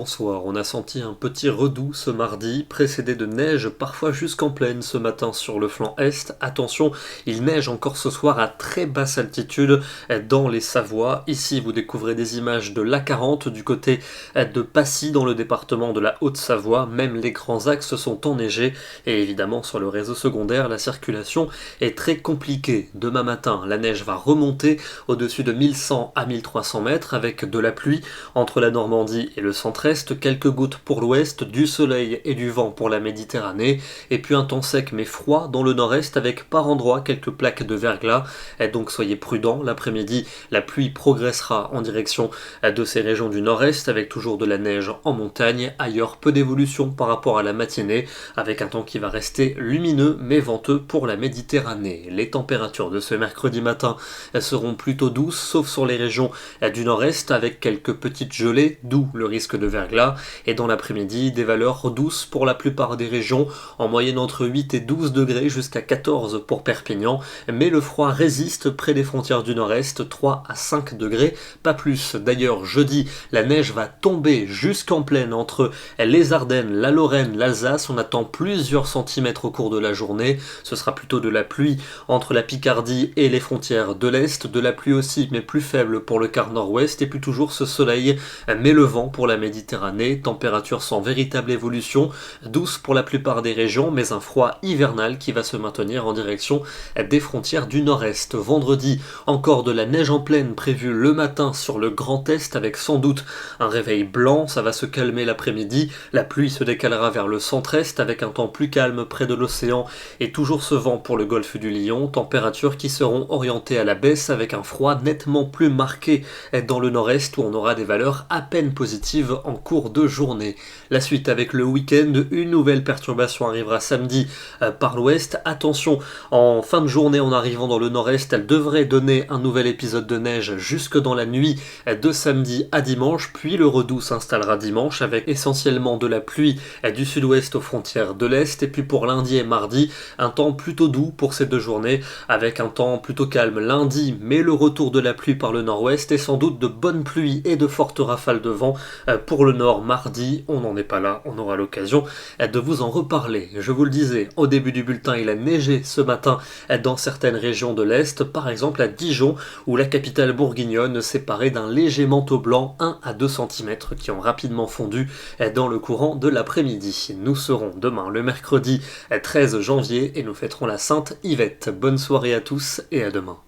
soir, on a senti un petit redoux ce mardi, précédé de neige, parfois jusqu'en plaine ce matin sur le flanc est. Attention, il neige encore ce soir à très basse altitude dans les Savoies. Ici, vous découvrez des images de l'A40 du côté de Passy dans le département de la Haute-Savoie. Même les grands axes sont enneigés et évidemment sur le réseau secondaire, la circulation est très compliquée. Demain matin, la neige va remonter au-dessus de 1100 à 1300 mètres avec de la pluie entre la Normandie et le centre-est, quelques gouttes pour l'ouest, du soleil et du vent pour la Méditerranée, et puis un temps sec mais froid dans le nord-est avec par endroits quelques plaques de verglas. Donc soyez prudents, l'après-midi la pluie progressera en direction de ces régions du nord-est avec toujours de la neige en montagne, ailleurs peu d'évolution par rapport à la matinée avec un temps qui va rester lumineux mais venteux pour la Méditerranée. Les températures de ce mercredi matin seront plutôt douces sauf sur les régions du nord-est avec quelques petites gelées, d'où le risque de verglas, et dans l'après-midi, des valeurs douces pour la plupart des régions, en moyenne entre 8 et 12 degrés jusqu'à 14 pour Perpignan, mais le froid résiste près des frontières du nord-est, 3 à 5 degrés, pas plus. D'ailleurs, jeudi, la neige va tomber jusqu'en plaine entre les Ardennes, la Lorraine, l'Alsace, on attend plusieurs centimètres au cours de la journée, ce sera plutôt de la pluie entre la Picardie et les frontières de l'Est, de la pluie aussi, mais plus faible pour le quart nord-ouest, et puis toujours ce soleil mais le vent pour la Méditerranée, température sans véritable évolution, douce pour la plupart des régions, mais un froid hivernal qui va se maintenir en direction des frontières du nord-est. Vendredi, encore de la neige en plaine prévue le matin sur le Grand Est avec sans doute un réveil blanc, ça va se calmer l'après-midi, la pluie se décalera vers le centre-est avec un temps plus calme près de l'océan et toujours ce vent pour le golfe du Lion, températures qui seront orientées à la baisse avec un froid nettement plus marqué dans le nord-est où on aura des valeurs à peine positives en cours de journée. La suite avec le week-end, une nouvelle perturbation arrivera samedi par l'ouest. Attention, en fin de journée en arrivant dans le nord-est, elle devrait donner un nouvel épisode de neige jusque dans la nuit de samedi à dimanche, puis le redoux s'installera dimanche avec essentiellement de la pluie du sud-ouest aux frontières de l'est, et puis pour lundi et mardi, un temps plutôt doux pour ces deux journées, avec un temps plutôt calme lundi, mais le retour de la pluie par le nord-ouest et sans doute de bonnes pluies et de fortes rafales de vent pour le nord mardi. On n'en est pas là, on aura l'occasion de vous en reparler. Je vous le disais, au début du bulletin, il a neigé ce matin dans certaines régions de l'Est, par exemple à Dijon, où la capitale bourguignonne séparée d'un léger manteau blanc 1 à 2 cm qui ont rapidement fondu dans le courant de l'après-midi. Nous serons demain le mercredi 13 janvier et nous fêterons la Sainte Yvette. Bonne soirée à tous et à demain.